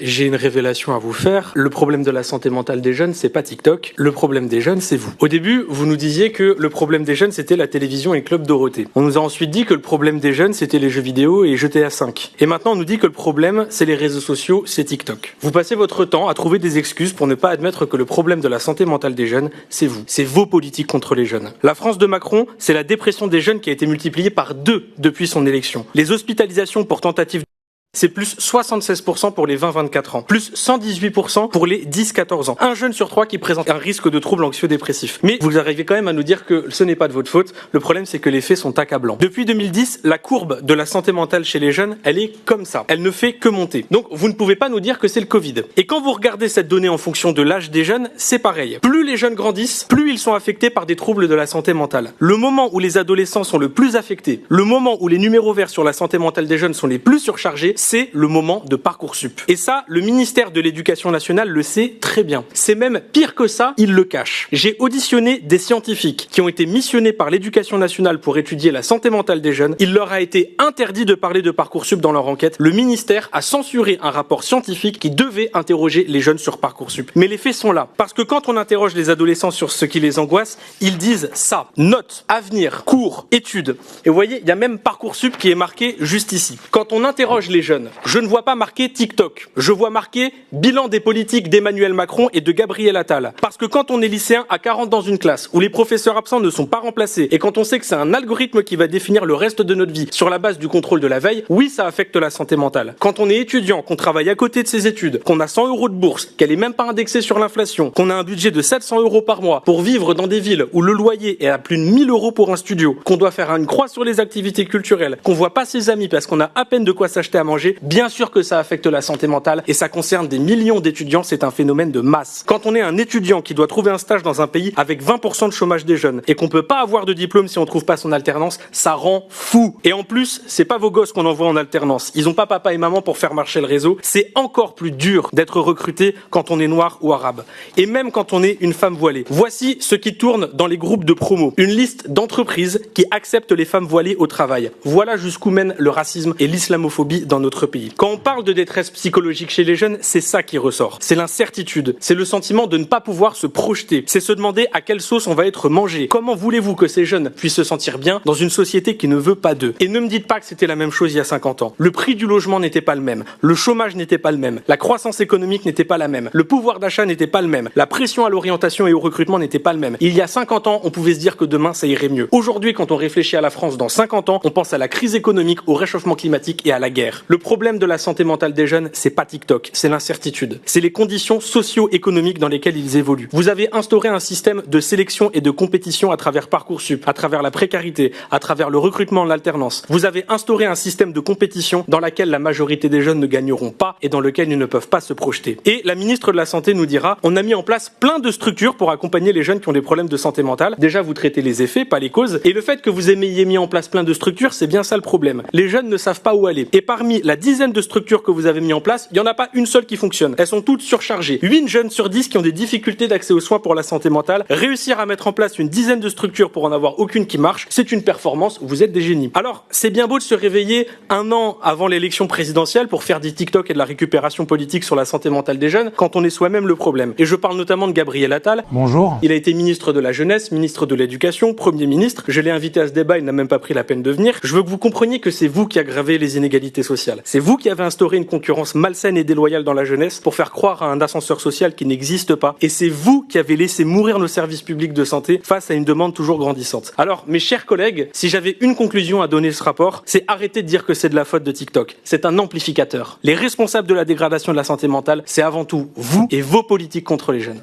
j'ai une révélation à vous faire. Le problème de la santé mentale des jeunes, c'est pas TikTok. Le problème des jeunes, c'est vous. Au début, vous nous disiez que le problème des jeunes, c'était la télévision et Club Dorothée. On nous a ensuite dit que le problème des jeunes, c'était les jeux vidéo et GTA 5. Et maintenant, on nous dit que le problème, c'est les réseaux sociaux, c'est TikTok. Vous passez votre temps à trouver des excuses pour ne pas admettre que le problème de la santé mentale des jeunes, c'est vous. C'est vos politiques contre les jeunes. La France de Macron, c'est la dépression des jeunes qui a été multipliée par 2 depuis son élection. Les hospitalisations pour tentative c'est plus 76% pour les 20-24 ans, plus 118% pour les 10-14 ans. Un jeune sur 3 qui présente un risque de troubles anxieux-dépressifs. Mais vous arrivez quand même à nous dire que ce n'est pas de votre faute. Le problème, c'est que les faits sont accablants. Depuis 2010, la courbe de la santé mentale chez les jeunes, elle est comme ça. Elle ne fait que monter. Donc, vous ne pouvez pas nous dire que c'est le Covid. Et quand vous regardez cette donnée en fonction de l'âge des jeunes, c'est pareil. Plus les jeunes grandissent, plus ils sont affectés par des troubles de la santé mentale. Le moment où les adolescents sont le plus affectés, le moment où les numéros verts sur la santé mentale des jeunes sont les plus surchargés, c'est le moment de Parcoursup. Et ça, le ministère de l'Éducation nationale le sait très bien. C'est même pire que ça, il le cache. J'ai auditionné des scientifiques qui ont été missionnés par l'Éducation nationale pour étudier la santé mentale des jeunes. Il leur a été interdit de parler de Parcoursup dans leur enquête. Le ministère a censuré un rapport scientifique qui devait interroger les jeunes sur Parcoursup. Mais les faits sont là. Parce que quand on interroge les adolescents sur ce qui les angoisse, ils disent ça. Notes, avenir, cours, études. Et vous voyez, il y a même Parcoursup qui est marqué juste ici. Quand on interroge les jeunes, je ne vois pas marqué TikTok. Je vois marqué bilan des politiques d'Emmanuel Macron et de Gabriel Attal. Parce que quand on est lycéen à 40 dans une classe, où les professeurs absents ne sont pas remplacés, et quand on sait que c'est un algorithme qui va définir le reste de notre vie sur la base du contrôle de la veille, oui, ça affecte la santé mentale. Quand on est étudiant, qu'on travaille à côté de ses études, qu'on a 100 € de bourse, qu'elle est même pas indexée sur l'inflation, qu'on a un budget de 700 € par mois pour vivre dans des villes où le loyer est à plus de 1000 € pour un studio, qu'on doit faire une croix sur les activités culturelles, qu'on voit pas ses amis parce qu'on a à peine de quoi s'acheter à manger, bien sûr que ça affecte la santé mentale et ça concerne des millions d'étudiants, c'est un phénomène de masse. Quand on est un étudiant qui doit trouver un stage dans un pays avec 20% de chômage des jeunes et qu'on peut pas avoir de diplôme si on trouve pas son alternance, ça rend fou. Et en plus, c'est pas vos gosses qu'on envoie en alternance. Ils ont pas papa et maman pour faire marcher le réseau. C'est encore plus dur d'être recruté quand on est noir ou arabe. Et même quand on est une femme voilée. Voici ce qui tourne dans les groupes de promo. Une liste d'entreprises qui acceptent les femmes voilées au travail. Voilà jusqu'où mène le racisme et l'islamophobie dans notre pays. Quand on parle de détresse psychologique chez les jeunes, c'est ça qui ressort. C'est l'incertitude. C'est le sentiment de ne pas pouvoir se projeter. C'est se demander à quelle sauce on va être mangé. Comment voulez-vous que ces jeunes puissent se sentir bien dans une société qui ne veut pas d'eux? Et ne me dites pas que c'était la même chose il y a 50 ans. Le prix du logement n'était pas le même. Le chômage n'était pas le même. La croissance économique n'était pas la même. Le pouvoir d'achat n'était pas le même. La pression à l'orientation et au recrutement n'était pas le même. Il y a 50 ans, on pouvait se dire que demain ça irait mieux. Aujourd'hui, quand on réfléchit à la France dans 50 ans, on pense à la crise économique, au réchauffement climatique et à la guerre. Le problème de la santé mentale des jeunes, c'est pas TikTok, c'est l'incertitude. C'est les conditions socio-économiques dans lesquelles ils évoluent. Vous avez instauré un système de sélection et de compétition à travers Parcoursup, à travers la précarité, à travers le recrutement en alternance. Vous avez instauré un système de compétition dans lequel la majorité des jeunes ne gagneront pas et dans lequel ils ne peuvent pas se projeter. Et la ministre de la Santé nous dira, on a mis en place plein de structures pour accompagner les jeunes qui ont des problèmes de santé mentale. Déjà, vous traitez les effets, pas les causes. Et le fait que vous ayez mis en place plein de structures, c'est bien ça le problème. Les jeunes ne savent pas où aller. Et parmi la dizaine de structures que vous avez mis en place, il n'y en a pas une seule qui fonctionne. Elles sont toutes surchargées. 8 jeunes sur 10 qui ont des difficultés d'accès aux soins pour la santé mentale. Réussir à mettre en place une dizaine de structures pour en avoir aucune qui marche, c'est une performance, vous êtes des génies. Alors, c'est bien beau de se réveiller un an avant l'élection présidentielle pour faire des TikTok et de la récupération politique sur la santé mentale des jeunes, quand on est soi-même le problème. Et je parle notamment de Gabriel Attal. Bonjour. Il a été ministre de la Jeunesse, ministre de l'Éducation, Premier ministre. Je l'ai invité à ce débat, il n'a même pas pris la peine de venir. Je veux que vous compreniez que c'est vous qui aggravez les inégalités sociales. C'est vous qui avez instauré une concurrence malsaine et déloyale dans la jeunesse pour faire croire à un ascenseur social qui n'existe pas. Et c'est vous qui avez laissé mourir nos services publics de santé face à une demande toujours grandissante. Alors, mes chers collègues, si j'avais une conclusion à donner à ce rapport, c'est arrêter de dire que c'est de la faute de TikTok. C'est un amplificateur. Les responsables de la dégradation de la santé mentale, c'est avant tout vous et vos politiques contre les jeunes.